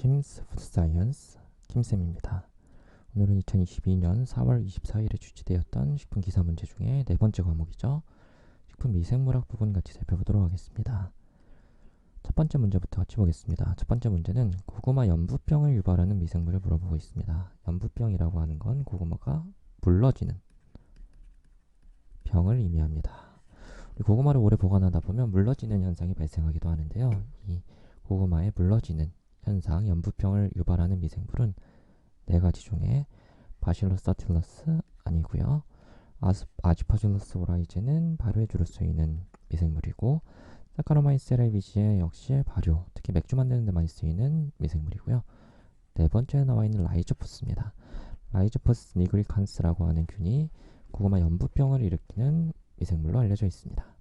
김스 푸드사이언스 김쌤입니다. 오늘은 2022년 4월 24일에 출제되었던 식품 기사 문제 중에 네 번째 과목이죠. 식품 미생물학 부분 같이 살펴보도록 하겠습니다. 첫 번째 문제부터 같이 보겠습니다. 첫 번째 문제는 고구마 연부병을 유발하는 미생물을 물어보고 있습니다. 연부병이라고 하는 건 고구마가 물러지는 병을 의미합니다. 우리 고구마를 오래 보관하다 보면 물러지는 현상이 발생하기도 하는데요. 이 고구마에 물러지는 현상, 연부병을 유발하는 미생물은 네 가지 중에 바실러스 사틸러스 아니고요. 아스파질러스 오라이제는 발효에 주로 쓰이는 미생물이고, 사카로마이스 세라비지에 역시 발효, 특히 맥주 만드는 데 많이 쓰이는 미생물이고요. 네 번째에 나와 있는 라이조포스입니다. 라이조포스 니그리칸스라고 하는 균이 고구마 연부병을 일으키는 미생물로 알려져 있습니다.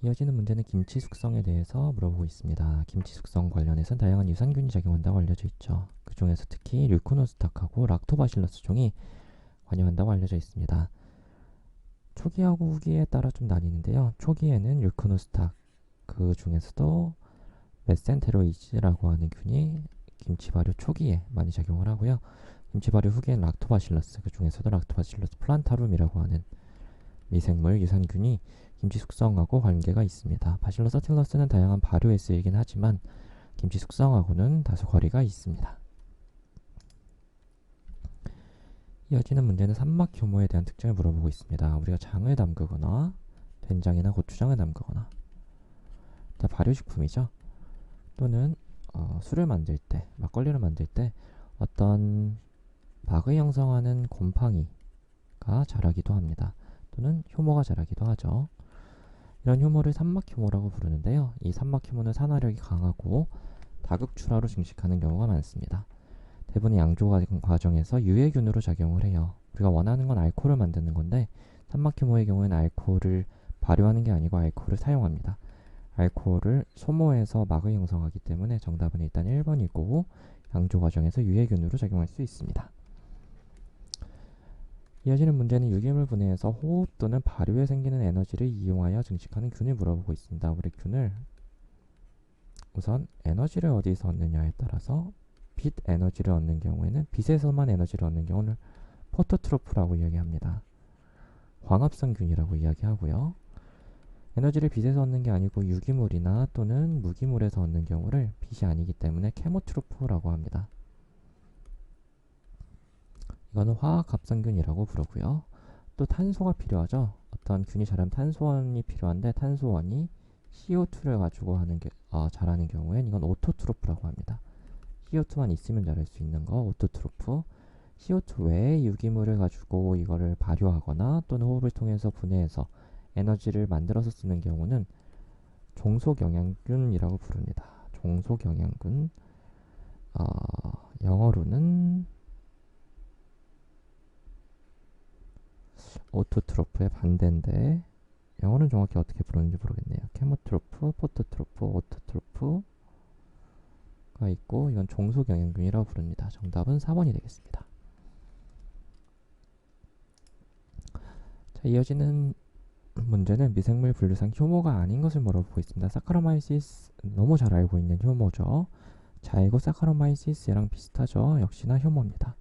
이어지는 문제는 김치 숙성에 대해서 물어보고 있습니다. 김치 숙성 관련해서는 다양한 유산균이 작용한다고 알려져 있죠. 그 중에서 특히 류코노스탁하고 락토바실러스 종이 관여한다고 알려져 있습니다. 초기하고 후기에 따라 좀 나뉘는데요. 초기에는 류코노스탁, 그 중에서도 메센테로이즈라고 하는 균이 김치 발효 초기에 많이 작용을 하고요. 김치 발효 후기에는 락토바실러스, 그 중에서도 락토바실러스 플란타룸이라고 하는 미생물 유산균이 김치 숙성하고 관계가 있습니다. 바실러스 사틸러스는 다양한 발효에 쓰이긴 하지만 김치 숙성하고는 다소 거리가 있습니다. 이어지는 문제는 산막 효모에 대한 특징을 물어보고 있습니다. 우리가 장을 담그거나 된장이나 고추장을 담그거나 발효식품이죠. 또는 술을 만들 때, 막걸리를 만들 때 어떤 막을 형성하는 곰팡이가 자라기도 합니다. 또는 효모가 자라기도 하죠. 이런 효모를 산막효모라고 부르는데요. 이 산막효모는 산화력이 강하고 다극출하로 증식하는 경우가 많습니다. 대부분의 양조 과정에서 유해균으로 작용을 해요. 우리가 원하는 건 알코올을 만드는 건데 산막효모의 경우에는 알코올을 발효하는 게 아니고 알코올을 사용합니다. 알코올을 소모해서 막을 형성하기 때문에 정답은 일단 1번이고 양조 과정에서 유해균으로 작용할 수 있습니다. 이어지는 문제는 유기물 분해에서 호흡 또는 발효에 생기는 에너지를 이용하여 증식하는 균을 물어보고 있습니다. 우리 균을 우선 에너지를 어디서 얻느냐에 따라서 빛 에너지를 얻는 경우에는 빛에서만 에너지를 얻는 경우는 포토트로프라고 이야기합니다. 광합성균이라고 이야기하고요. 에너지를 빛에서 얻는 게 아니고 유기물이나 또는 무기물에서 얻는 경우를 빛이 아니기 때문에 케모트로프라고 합니다. 이거는 화학합성균이라고 부르고요. 또 탄소가 필요하죠. 어떤 균이 자라면 탄소원이 필요한데 탄소원이 CO2를 가지고 자라는 경우엔 이건 오토트로프라고 합니다. CO2만 있으면 자랄 수 있는 거 오토트로프. CO2 외에 유기물을 가지고 이거를 발효하거나 또는 호흡을 통해서 분해해서 에너지를 만들어서 쓰는 경우는 종속영양균이라고 부릅니다. 종속영양균. 영어로는 오토트로프의 반대인데 영어는 정확히 어떻게 부르는지 모르겠네요. 케모트로프, 포토트로프, 오토트로프가 있고 이건 종속영양균이라고 부릅니다. 정답은 4번이 되겠습니다. 자, 이어지는 문제는 미생물 분류상 효모가 아닌 것을 물어보고 있습니다. 사카로마이시스 너무 잘 알고 있는 효모죠. 자이고 사카로마이시스랑 비슷하죠. 역시나 효모입니다.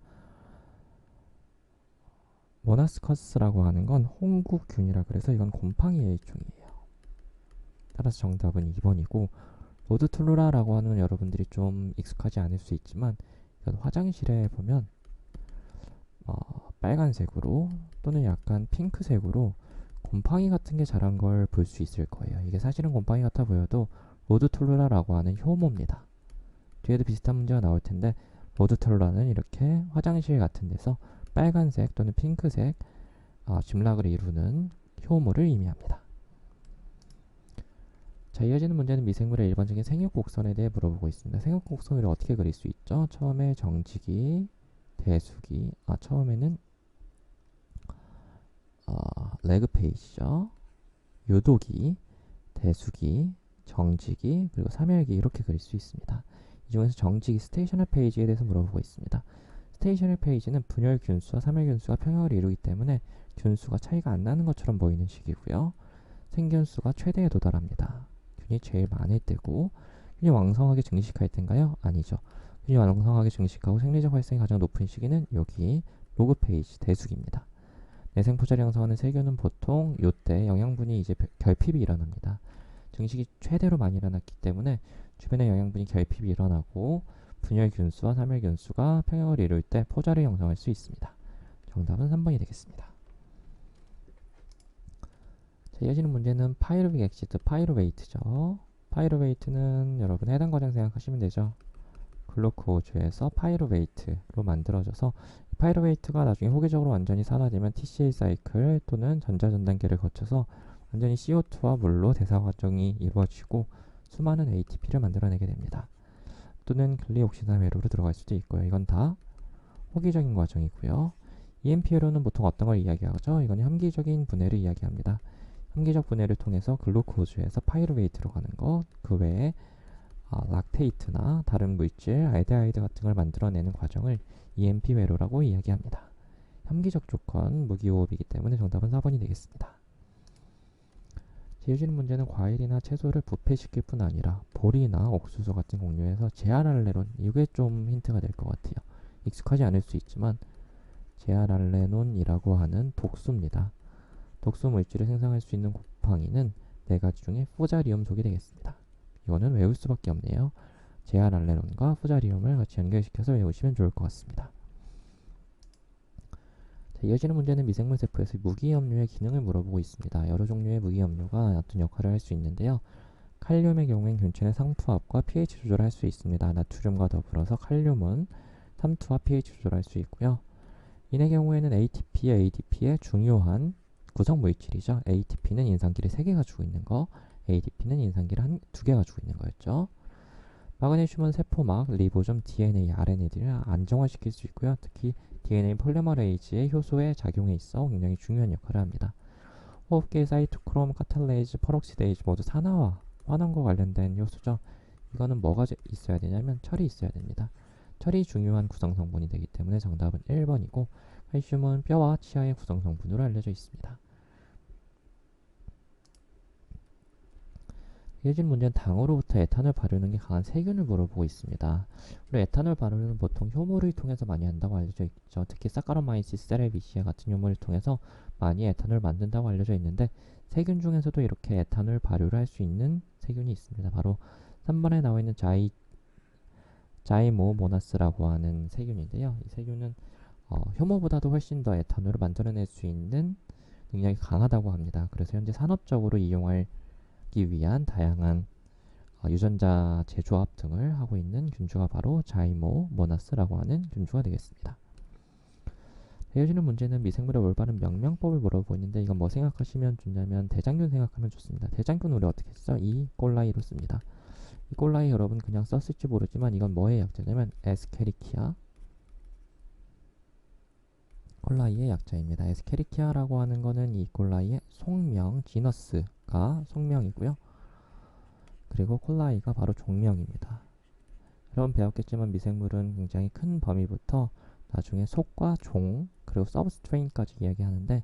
모나스커스라고 하는 건 홍국균이라 그래서 이건 곰팡이의 일종이에요. 따라서 정답은 2번이고 로드툴루라라고 하는 여러분들이 좀 익숙하지 않을 수 있지만 이건 화장실에 보면 빨간색으로 또는 약간 핑크색으로 곰팡이 같은 게 자란 걸 볼 수 있을 거예요. 이게 사실은 곰팡이 같아 보여도 로드툴루라라고 하는 효모입니다. 뒤에도 비슷한 문제가 나올 텐데 로드툴루라는 이렇게 화장실 같은 데서 빨간색 또는 핑크색 줌락을 이루는 효모를 의미합니다. 자, 이어지는 문제는 미생물의 일반적인 생육곡선에 대해 물어보고 있습니다. 생육곡선을 어떻게 그릴 수 있죠? 처음에 정지기, 대수기, 처음에는 레그 페이지죠. 요도기, 대수기, 정지기, 그리고 사멸기 이렇게 그릴 수 있습니다. 이 중에서 정지기 스테이셔널 페이지에 대해서 물어보고 있습니다. 스테이셔널 페이지는 분열 균수와 사멸 균수가 평형을 이루기 때문에 균수가 차이가 안 나는 것처럼 보이는 식이고요. 생균수가 최대에 도달합니다. 균이 제일 많을 때고 균이 왕성하게 증식할 때인가요? 아니죠. 균이 왕성하게 증식하고 생리적 활성이 가장 높은 시기는 여기 로그 페이지 대숙입니다. 내생 포자를 형성하는 세균은 보통 이때 영양분이 이제 결핍이 일어납니다. 증식이 최대로 많이 일어났기 때문에 주변의 영양분이 결핍이 일어나고 분열균수와 삼열균수가 평형을 이룰 때 포자를 형성할 수 있습니다. 정답은 3번이 되겠습니다. 자, 이어지는 문제는 파이루빅 엑시드 파이루베이트죠. 파이루베이트는 여러분 해당 과정 생각하시면 되죠. 글루코즈에서 파이루베이트로 만들어져서 파이루베이트가 나중에 호기적으로 완전히 산화되면 TCA 사이클 또는 전자전단계를 거쳐서 완전히 CO2와 물로 대사 과정이 이루어지고 수많은 ATP를 만들어내게 됩니다. 또는 글리옥시단 회로로 들어갈 수도 있고요. 이건 다 호기적인 과정이고요. EMP 회로는 보통 어떤 걸 이야기하죠? 이건 함기적인 분해를 이야기합니다. 함기적 분해를 통해서 글루코즈에서 파이루베이트로 가는 것, 그 외에 락테이트나 다른 물질, 알데하이드 같은 걸 만들어내는 과정을 EMP 회로라고 이야기합니다. 함기적 조건, 무기호흡이기 때문에 정답은 4번이 되겠습니다. 이어지는 문제는 과일이나 채소를 부패시킬 뿐 아니라 보리나 옥수수 같은 곡류에서 제알알레론, 이게 좀 힌트가 될 것 같아요. 익숙하지 않을 수 있지만 제알알레논이라고 하는 독소입니다. 독소 물질을 생성할 수 있는 곰팡이는 4가지 중에 푸자리움속이 되겠습니다. 이거는 외울 수밖에 없네요. 제알알레론과 푸자리움을 같이 연결시켜서 외우시면 좋을 것 같습니다. 자, 이어지는 문제는 미생물 세포에서 무기염료의 기능을 물어보고 있습니다. 여러 종류의 무기염료가 어떤 역할을 할 수 있는데요. 칼륨의 경우엔 균체의 상투압과 pH 조절을 할 수 있습니다. 나트륨과 더불어서 칼륨은 삼투와 pH 조절할 수 있고요. 인의 경우에는 ATP와 ADP의 중요한 구성 물질이죠. ATP는 인산기를 3개 가지고 있는 거, ADP는 인산기를 2개 가지고 있는 거였죠. 마그네슘은 세포막, 리보좀, DNA, RNA들을 안정화시킬 수 있고요. 특히 DNA 폴리머레이즈의 효소에 작용해 있어 굉장히 중요한 역할을 합니다. 호흡기의 사이토크롬, 카탈레이즈, 퍼록시데이즈 모두 산화와 환원과 관련된 효소죠. 이거는 뭐가 있어야 되냐면 철이 있어야 됩니다. 철이 중요한 구성성분이 되기 때문에 정답은 1번이고 칼슘은 뼈와 치아의 구성성분으로 알려져 있습니다. 이어진 문제는 당으로부터 에탄올 발효능이 강한 세균을 물어보고 있습니다. 우리 에탄올 발효는 보통 효모를 통해서 많이 한다고 알려져 있죠. 특히 사카로마이시스 세레비시아 같은 효모를 통해서 많이 에탄올 만든다고 알려져 있는데 세균 중에서도 이렇게 에탄올 발효를 할 수 있는 세균이 있습니다. 바로 3번에 나와 있는 자이모모나스라고 하는 세균인데요. 이 세균은 효모보다도 훨씬 더 에탄올을 만들어낼 수 있는 능력이 강하다고 합니다. 그래서 현재 산업적으로 이용하기 위한 다양한 유전자 재조합 등을 하고 있는 균주가 바로 자이모모나스라고 하는 균주가 되겠습니다. 이어지는 문제는 미생물의 올바른 명명법을 물어보고 있는데 이건 뭐 생각하시면 좋냐면 대장균 생각하면 좋습니다. 대장균 우리 어떻게 써? 이꼴라이로 씁니다. 이꼴라이 여러분 그냥 썼을지 모르지만 이건 뭐의 약자냐면 에스케리키아 콜라이의 약자입니다. 에스케리키아라고 하는 거는 이꼴라이의 속명, 지너스가 속명이고요. 그리고 콜라이가 바로 종명입니다. 여러분 배웠겠지만 미생물은 굉장히 큰 범위부터 나중에 속과 종, 그리고 서브스트레인까지 이야기하는데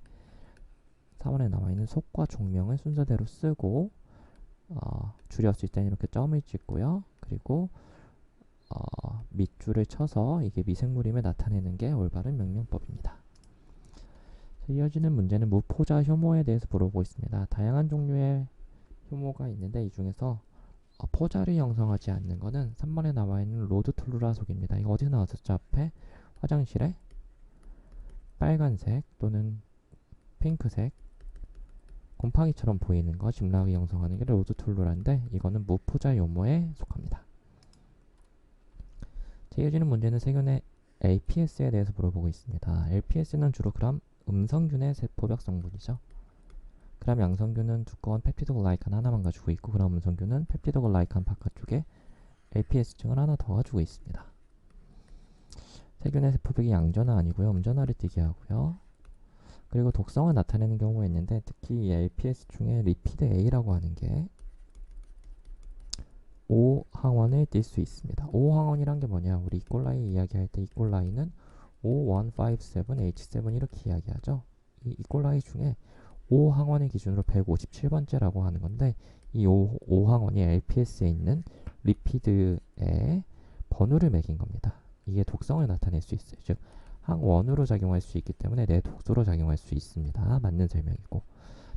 4번에 나와 있는 속과 종명을 순서대로 쓰고 줄였을 때는 이렇게 점을 찍고요. 그리고 밑줄을 쳐서 이게 미생물임을 나타내는 게 올바른 명명법입니다. 이어지는 문제는 무포자 효모에 대해서 물어보고 있습니다. 다양한 종류의 효모가 있는데 이 중에서 포자를 형성하지 않는 것은 3번에 나와 있는 로드툴루라 속입니다. 이거 어디서 나왔었죠? 앞에 화장실에 빨간색 또는 핑크색 곰팡이처럼 보이는 거 집락이 형성하는 게 로드툴루라인데 이거는 무포자 효모에 속합니다. 이어지는 문제는 세균의 LPS에 대해서 물어보고 있습니다. LPS는 주로 그람 음성균의 세포벽 성분이죠. 그람 양성균은 두꺼운 펩티도글라이칸 하나만 가지고 있고 그람 음성균은 펩티도글라이칸 바깥쪽에 LPS층을 하나 더 가지고 있습니다. 세균의 세포벽이 양전화 아니고요. 음전화를 띠게 하고요. 그리고 독성을 나타내는 경우가 있는데 특히 이 LPS 중에 리피드 A라고 하는 게 O 항원을 띌 수 있습니다. O 항원이란 게 뭐냐? 우리 이꼴라이 이야기할 때 이꼴라이는 O157H7 이렇게 이야기하죠. 이 이꼴라이 중에 O 항원의 기준으로 157번째라고 하는 건데 이 O 항원이 LPS에 있는 리피드에 번호를 매긴 겁니다. 이게 독성을 나타낼 수 있어요. 즉 항원으로 작용할 수 있기 때문에 내독소로 작용할 수 있습니다. 맞는 설명이고.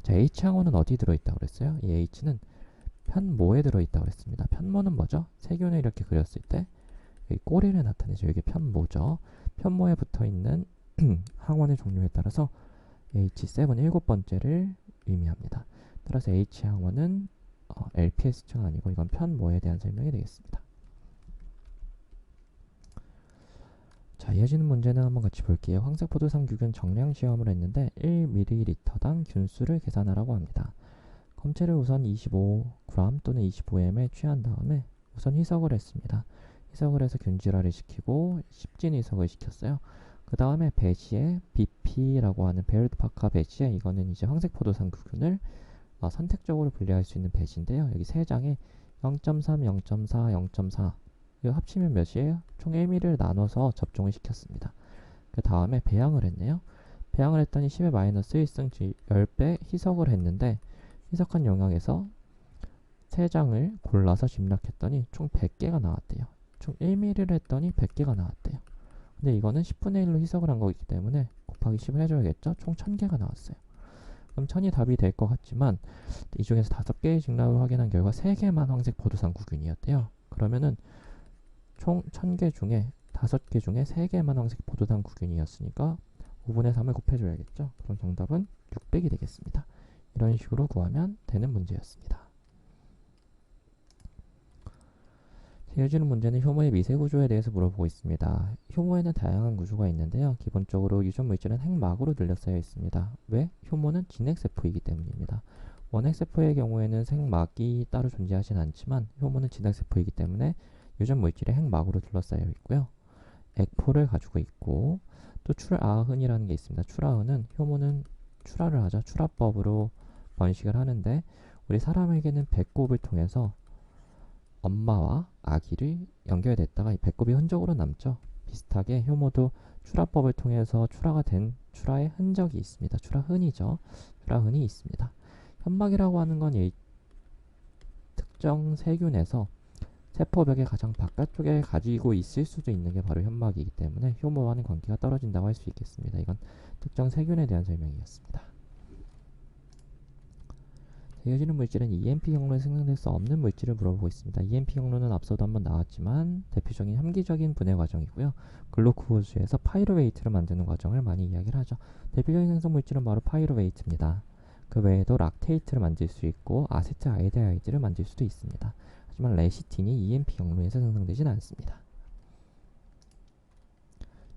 자, H항원은 어디 들어있다고 그랬어요? 이 H는 편모에 들어있다고 그랬습니다. 편모는 뭐죠? 세균을 이렇게 그렸을 때 여기 꼬리를 나타내죠. 이게 편모죠. 편모에 붙어있는 항원의 종류에 따라서 H7 일곱 번째를 의미합니다. 따라서 H항원은 LPS층 아니고 이건 편모에 대한 설명이 되겠습니다. 자, 이어지는 문제는 한번 같이 볼게요. 황색 포도당 균 정량 시험을 했는데 1ml당 균수를 계산하라고 합니다. 검체를 우선 25g 또는 25m에 취한 다음에 우선 희석을 했습니다. 희석을 해서 균질화를 시키고 십진 희석을 시켰어요. 그 다음에 배지에 BP라고 하는 베르드파카 배지에 이거는 이제 황색 포도당 균을 선택적으로 분리할 수 있는 배지인데요. 여기 세 장에 0.3, 0.4, 0.4 이거 합치면 몇이에요? 총 1ml를 나눠서 접종을 시켰습니다. 그 다음에 배양을 했네요. 배양을 했더니 10의 마이너스 1승 10배 희석을 했는데 희석한 영역에서 3장을 골라서 집락했더니 총 100개가 나왔대요. 총 1ml를 했더니 100개가 나왔대요. 근데 이거는 10분의 1로 희석을 한 거기 때문에 곱하기 10을 해줘야겠죠? 총 1000개가 나왔어요. 그럼 1000이 답이 될 것 같지만 이 중에서 5개의 직락을 확인한 결과 3개만 황색 포도당구균이었대요. 그러면은 총 1000개 중에 5개 중에 3개만 황색 포도당구균이었으니까 5분의 3을 곱해줘야겠죠? 그럼 정답은 600이 되겠습니다. 이런 식으로 구하면 되는 문제였습니다. 이어지는 문제는 효모의 미세 구조에 대해서 물어보고 있습니다. 효모에는 다양한 구조가 있는데요. 기본적으로 유전 물질은 핵막으로 둘러싸여 있습니다. 왜? 효모는 진핵세포이기 때문입니다. 원핵세포의 경우에는 생막이 따로 존재하진 않지만 효모는 진핵세포이기 때문에 유전 물질이 핵막으로 둘러싸여 있고요. 액포를 가지고 있고 또 출아흔이라는 게 있습니다. 출아흔은 효모는 출하를 하죠. 출하법으로 번식을 하는데 우리 사람에게는 배꼽을 통해서 엄마와 아기를 연결됐다가 이 배꼽이 흔적으로 남죠. 비슷하게 효모도 출하법을 통해서 출하가 된 출하의 흔적이 있습니다. 출하흔이죠. 출하흔이 있습니다. 현막이라고 하는 건 이 특정 세균에서 세포벽의 가장 바깥쪽에 가지고 있을 수도 있는 게 바로 현막이기 때문에 효모와는 관계가 떨어진다고 할 수 있겠습니다. 이건 특정 세균에 대한 설명이었습니다. 이어지는 물질은 EMP 경로에 생성될 수 없는 물질을 물어보고 있습니다. EMP 경로는 앞서도 한번 나왔지만 대표적인 혐기적인 분해 과정이고요. 글루코즈에서 파이루베이트를 만드는 과정을 많이 이야기를 하죠. 대표적인 생성 물질은 바로 파이루베이트입니다. 그 외에도 락테이트를 만들 수 있고 아세트알데하이드를 만들 수도 있습니다. 하지만 레시틴이 EMP 경로에서 생성되진 않습니다.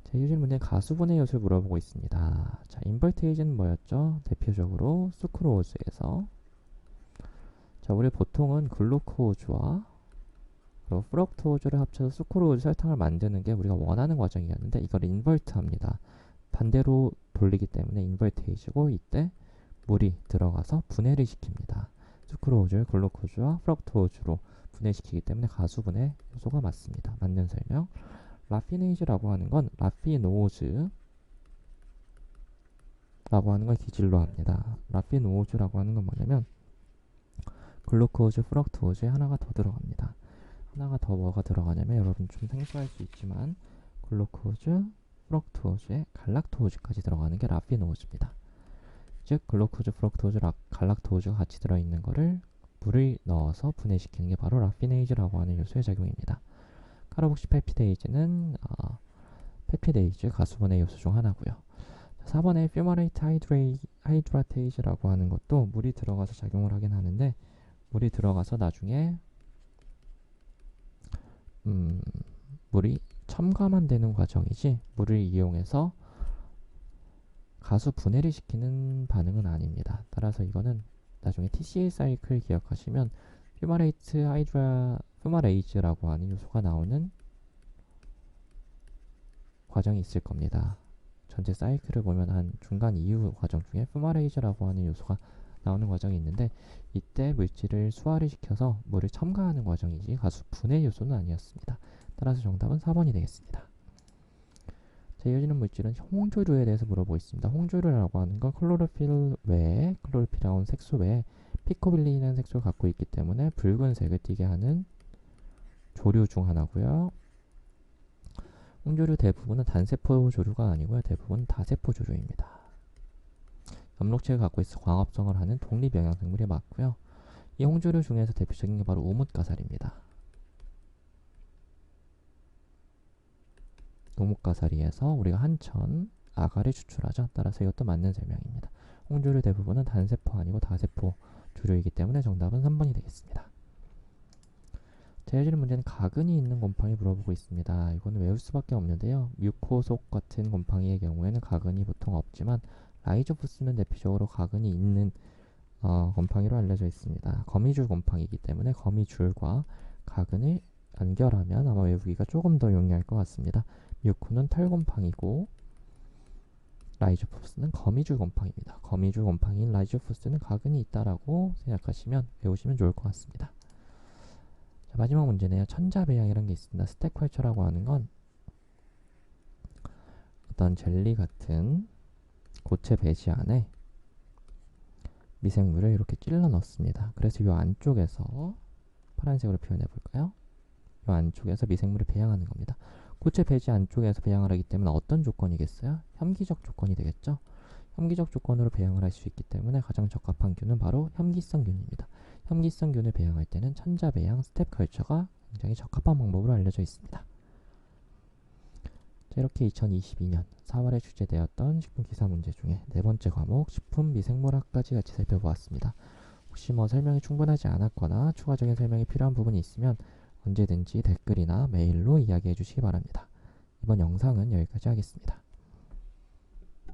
자, 이어지는 문제는 가수분해 요소를 물어보고 있습니다. 자, 인버테이즈는 뭐였죠? 대표적으로 수크로즈에서 자, 우리 보통은 글루코즈와 그리고 프럭토즈를 합쳐서 수크로즈 설탕을 만드는 게 우리가 원하는 과정이었는데 이걸 인버트합니다. 반대로 돌리기 때문에 인버테이즈고 이때 물이 들어가서 분해를 시킵니다. 수크로즈를 글루코즈와 프럭토즈로 분해시키기 때문에 가수분해 요소가 맞습니다. 맞는 설명. 라피네이즈라고 하는 건 라피노즈라고 하는 걸 기질로 합니다. 라피노즈라고 하는 건 뭐냐면 글루코즈, 프럭토즈에 하나가 더 들어갑니다. 하나가 더 뭐가 들어가냐면 여러분 좀 생소할 수 있지만 글루코즈, 프럭토즈에 갈락토즈까지 들어가는 게 라피노즈입니다. 즉 글루코즈, 프럭토즈, 갈락토즈가 같이 들어있는 거를 물을 넣어서 분해시키는 게 바로 라피네이즈라고 하는 요소의 작용입니다. 카르복시 펩티데이즈는 펩티데이즈 가수분해 요소 중 하나고요. 4번에 퓨마레이트 하이드라테이즈라고 하는 것도 물이 들어가서 작용을 하긴 하는데 물이 들어가서 나중에 물이 첨가만 되는 과정이지 물을 이용해서 가수 분해를 시키는 반응은 아닙니다. 따라서 이거는 나중에 TCA 사이클 기억하시면 퓨마레이즈라고 하는 요소가 나오는 과정이 있을 겁니다. 전체 사이클을 보면 한 중간 이후 과정 중에 퓨마레이즈라고 하는 요소가 나오는 과정이 있는데 이때 물질을 수화를 시켜서 물을 첨가하는 과정이지 가수 분해 요소는 아니었습니다. 따라서 정답은 4번이 되겠습니다. 자, 이어지는 물질은 홍조류에 대해서 물어보고 있습니다. 홍조류라고 하는 건 클로로필 외에 클로로필이라는 색소 외에 피코빌린이라는 색소를 갖고 있기 때문에 붉은색을 띠게 하는 조류 중 하나고요. 홍조류 대부분은 단세포 조류가 아니고요. 대부분 다세포 조류입니다. 엽록체가 갖고 있어 광합성을 하는 독립영양생물이 맞고요. 이 홍조류 중에서 대표적인 게 바로 우뭇가사리입니다. 우뭇가사리에서 우리가 한천, 아가를 추출하죠. 따라서 이것도 맞는 설명입니다. 홍조류 대부분은 단세포 아니고 다세포 조류이기 때문에 정답은 3번이 되겠습니다. 제 해주는 문제는 가근이 있는 곰팡이 물어보고 있습니다. 이거는 외울 수밖에 없는데요. 뮤코속 같은 곰팡이의 경우에는 가근이 보통 없지만 라이조푸스는 대표적으로 가근이 있는 곰팡이로 알려져 있습니다. 거미줄 곰팡이이기 때문에 거미줄과 가근을 연결하면 아마 외우기가 조금 더 용이할 것 같습니다. 뮤코는 털곰팡이고 라이조푸스는 거미줄 곰팡이입니다. 거미줄 곰팡이인 라이조푸스는 가근이 있다라고 생각하시면 외우시면 좋을 것 같습니다. 자, 마지막 문제네요. 천자배양이라는 게 있습니다. 스택컬처라고 하는 건 어떤 젤리 같은 고체 배지 안에 미생물을 이렇게 찔러 넣습니다. 그래서 이 안쪽에서 파란색으로 표현해 볼까요? 이 안쪽에서 미생물을 배양하는 겁니다. 고체 배지 안쪽에서 배양을 하기 때문에 어떤 조건이겠어요? 혐기적 조건이 되겠죠? 혐기적 조건으로 배양을 할 수 있기 때문에 가장 적합한 균은 바로 혐기성균입니다. 혐기성균을 배양할 때는 천자배양, 스텝컬처가 굉장히 적합한 방법으로 알려져 있습니다. 자, 이렇게 2022년 4월에 출제되었던 식품기사 문제 중에 네 번째 과목 식품미생물학까지 같이 살펴보았습니다. 혹시 설명이 충분하지 않았거나 추가적인 설명이 필요한 부분이 있으면 언제든지 댓글이나 메일로 이야기해 주시기 바랍니다. 이번 영상은 여기까지 하겠습니다.